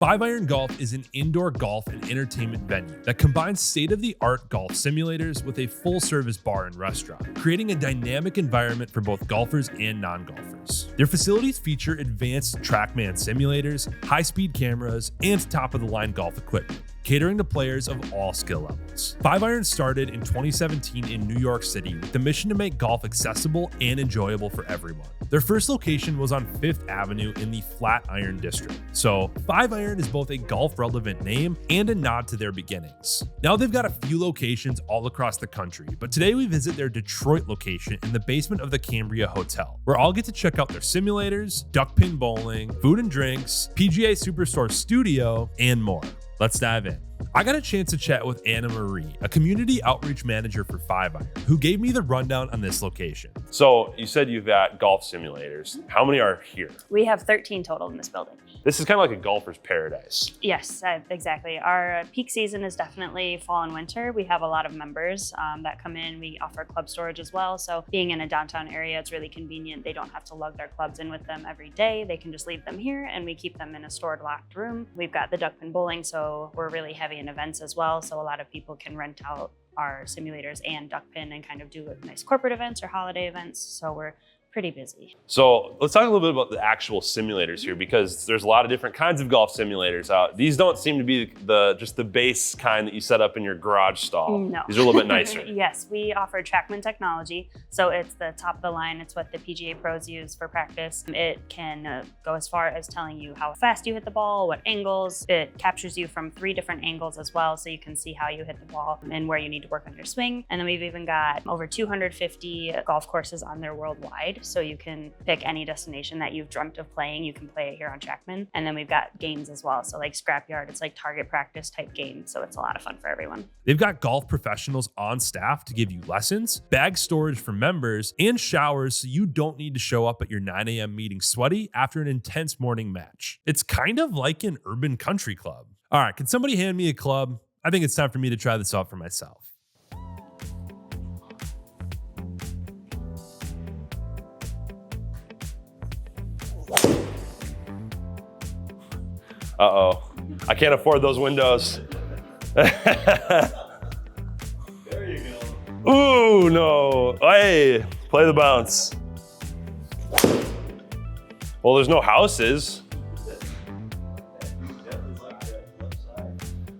Five Iron Golf is an indoor golf and entertainment venue that combines state-of-the-art golf simulators with a full-service bar and restaurant, creating a dynamic environment for both golfers and non-golfers. Their facilities feature advanced TrackMan simulators, high-speed cameras, and top-of-the-line golf equipment, catering to players of all skill levels. Five Iron started in 2017 in New York City with the mission to make golf accessible and enjoyable for everyone. Their first location was on 5th Avenue in the Flatiron District. So Five Iron is both a golf-relevant name and a nod to their beginnings. Now they've got a few locations all across the country, but today we visit their Detroit location in the basement of the Cambria Hotel, where I'll get to check out their simulators, duck pin bowling, food and drinks, PGA Superstore studio, and more. Let's dive in. I got a chance to chat with Anna Marie, a community outreach manager for Five Iron, who gave me the rundown on this location. So you said you've got golf simulators. How many are here? We have 13 total in this building. This is kind of like a golfer's paradise. Yes, exactly. Our peak season is definitely fall and winter. We have a lot of members that come in. We offer club storage as well. So being in a downtown area, it's really convenient. They don't have to lug their clubs in with them every day. They can just leave them here and we keep them in a stored locked room. We've got the duck pin bowling, so we're really heavy in events as well. So a lot of people can rent out our simulators and duck pin and kind of do nice corporate events or holiday events. So we're pretty busy. So let's talk a little bit about the actual simulators here, because there's a lot of different kinds of golf simulators out. These don't seem to be just the base kind that you set up in your garage stall. No. These are a little bit nicer. Yes, we offer TrackMan technology. So it's the top of the line. It's what the PGA pros use for practice. It can go as far as telling you how fast you hit the ball, what angles. It captures you from 3 different angles as well, so you can see how you hit the ball and where you need to work on your swing. And then we've even got over 250 golf courses on there worldwide. So you can pick any destination that you've dreamt of playing. You can play it here on TrackMan. And then we've got games as well. So like Scrapyard, it's like target practice type game. So it's a lot of fun for everyone. They've got golf professionals on staff to give you lessons, bag storage for members, and showers so you don't need to show up at your 9 a.m. meeting sweaty after an intense morning match. It's kind of like an urban country club. All right, can somebody hand me a club? I think it's time for me to try this out for myself. Uh-oh, I can't afford those windows. There you go. Ooh, no. Hey, play the bounce. Well, there's no houses.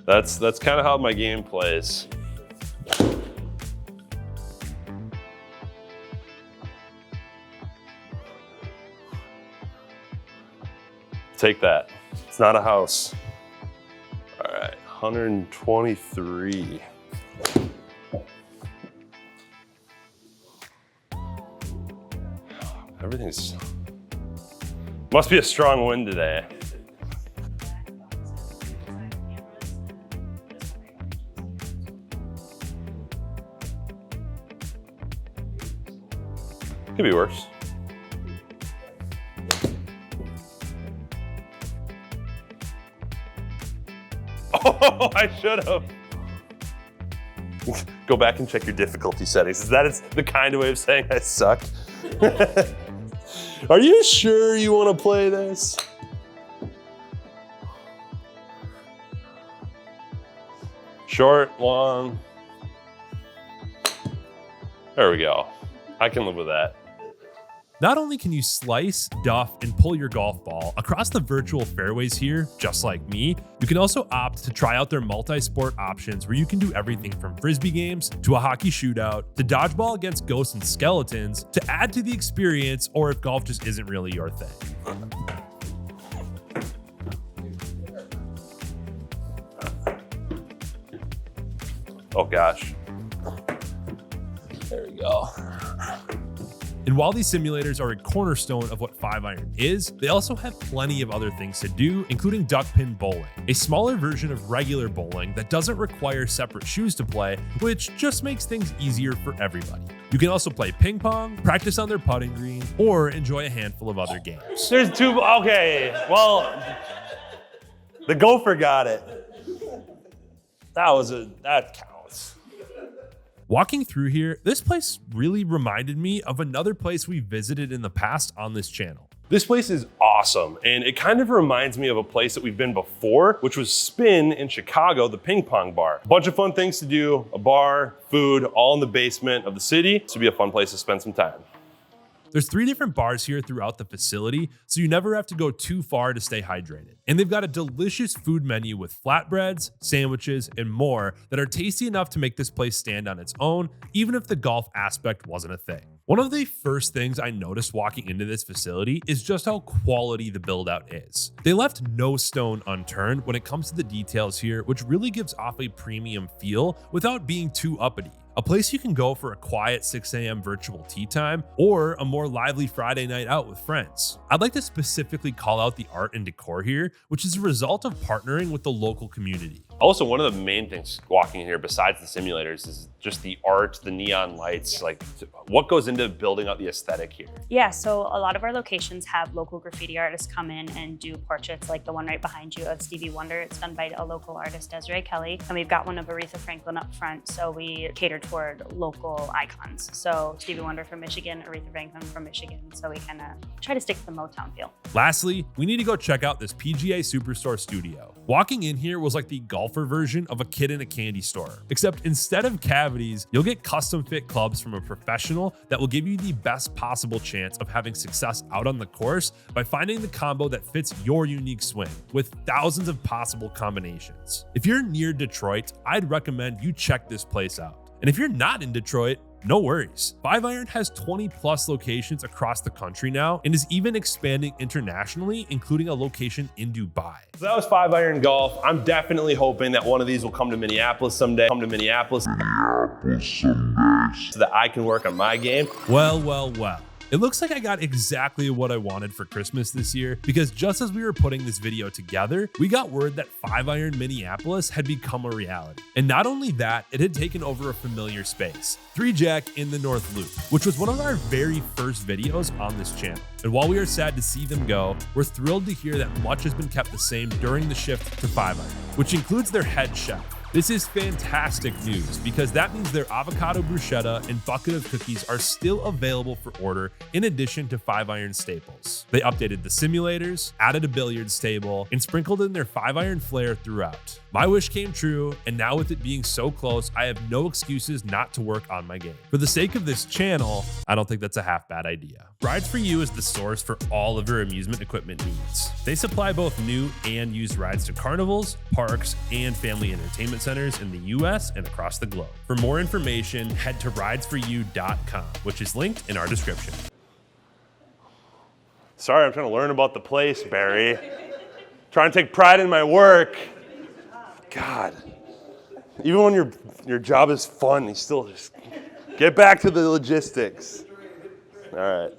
That's kind of how my game plays. Take that. It's not a house. All right, 123. Everything's, must be a strong wind today. Could be worse. Oh, I should have. Go back and check your difficulty settings. That is the kind of way of saying I suck. Are you sure you want to play this? Short, long. There we go. I can live with that. Not only can you slice, duff, and pull your golf ball across the virtual fairways here, just like me, you can also opt to try out their multi-sport options where you can do everything from frisbee games to a hockey shootout to dodgeball against ghosts and skeletons to add to the experience, or if golf just isn't really your thing. Oh gosh. There we go. And while these simulators are a cornerstone of what Five Iron is, they also have plenty of other things to do, including duck pin bowling, a smaller version of regular bowling that doesn't require separate shoes to play, which just makes things easier for everybody. You can also play ping pong, practice on their putting green, or enjoy a handful of other games. There's two, okay, well, the gopher got it. That counts. Walking through here, this place really reminded me of another place we visited in the past on this channel. This place is awesome, and it kind of reminds me of a place that we've been before, which was Spin in Chicago, the ping pong bar. A bunch of fun things to do, a bar, food, all in the basement of the city. This would be a fun place to spend some time. There's 3 different bars here throughout the facility, so you never have to go too far to stay hydrated. And they've got a delicious food menu with flatbreads, sandwiches, and more that are tasty enough to make this place stand on its own, even if the golf aspect wasn't a thing. One of the first things I noticed walking into this facility is just how quality the build out is. They left no stone unturned when it comes to the details here, which really gives off a premium feel without being too uppity. A place you can go for a quiet 6 a.m. virtual tea time or a more lively Friday night out with friends. I'd like to specifically call out the art and decor here, which is a result of partnering with the local community. Also, one of the main things walking in here besides the simulators is just the art, the neon lights, Yes. like what goes into building out the aesthetic here? Yeah, so a lot of our locations have local graffiti artists come in and do portraits, like the one right behind you of Stevie Wonder. It's done by a local artist, Desiree Kelly. And we've got one of Aretha Franklin up front, so we cater toward local icons. So Stevie Wonder from Michigan, Aretha Franklin from Michigan. So we kind of try to stick to the Motown feel. Lastly, we need to go check out this PGA Superstore studio. Walking in here was like the golfer version of a kid in a candy store, except instead of cavities, you'll get custom fit clubs from a professional that will give you the best possible chance of having success out on the course by finding the combo that fits your unique swing with thousands of possible combinations. If you're near Detroit, I'd recommend you check this place out. And if you're not in Detroit, no worries. 5-Iron has 20 plus locations across the country now and is even expanding internationally, including a location in Dubai. So that was 5-Iron Golf. I'm definitely hoping that one of these will come to Minneapolis someday. So that I can work on my game. Well. It looks like I got exactly what I wanted for Christmas this year, because just as we were putting this video together, we got word that 5-Iron Minneapolis had become a reality. And not only that, it had taken over a familiar space, 3Jack in the North Loop, which was one of our very first videos on this channel. And while we are sad to see them go, we're thrilled to hear that much has been kept the same during the shift to 5-Iron, which includes their head chef. This is fantastic news because that means their avocado bruschetta and bucket of cookies are still available for order in addition to 5-Iron staples. They updated the simulators, added a billiards table, and sprinkled in their 5-Iron flair throughout. My wish came true, and now with it being so close, I have no excuses not to work on my game. For the sake of this channel, I don't think that's a half bad idea. Rides for You is the source for all of your amusement equipment needs. They supply both new and used rides to carnivals, parks, and family entertainment centers in the US and across the globe. For more information, head to ridesforyou.com, which is linked in our description. Sorry, I'm trying to learn about the place, Barry. Trying to take pride in my work. God, even when your job is fun, you still just get back to the logistics. All right.